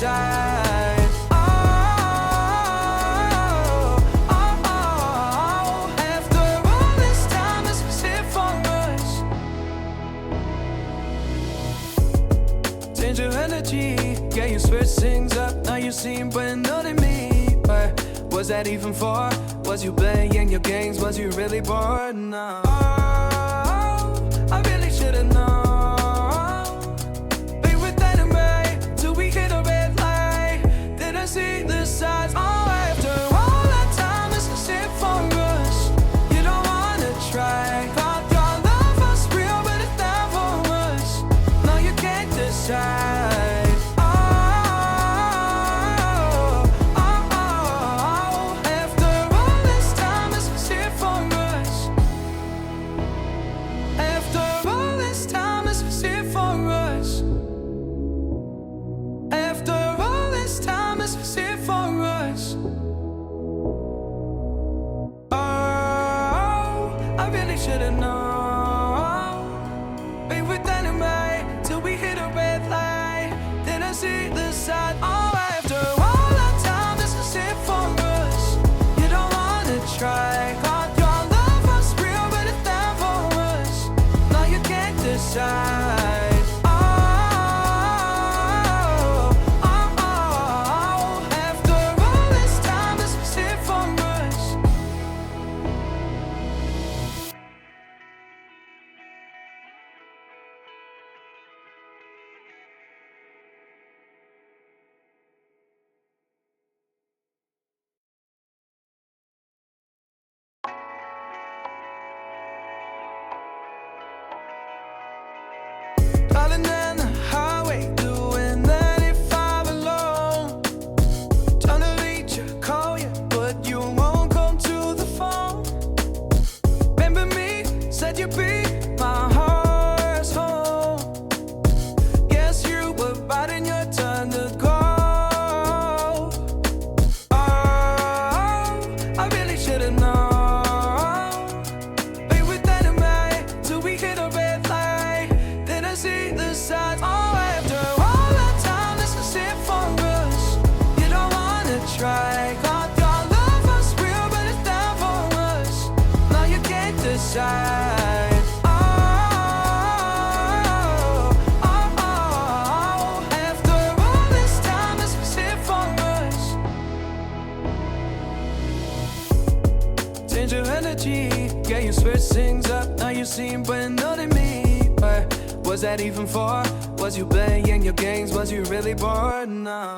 decide. After all this time, this was it for us. Change your energy, yeah, you switch things up. Now you seem brand new to me, but was that even for? Was you playing your games? Was you really bored? No, I really should've known. Be with that and right till we hit a red light. Didn't see the signs. Oh, after all that time, this is it for us. You don't wanna try. Thought your love was real, but it's not for us. No, you can't decide. Should've known. Be with that and right till we hit a red light. Didn't see the side. Oh, after all that time, this is it for us. You don't wanna try. Thought your love was real, but it's not for us. No, you can't decide. After all this time, this is it for us. Darling, down the highway, doing 95 alone. Trying to reach you, call you, but you won't come to the phone. Remember me, said you'd be my heart's home. Guess you were right in your turn to go. Oh, I really should've known. Be with that and right till we hit a red light. Didn't see the signs. Oh, after all that time, this is it for us. You don't wanna try. Thought your love was real, but it's not for us. No, you can't decide. After all this time, this was it for us. Change your energy, yeah, you switch things up. Now you seem brand new to me, but was that even for? Was you playing your games? Was you really bored? No.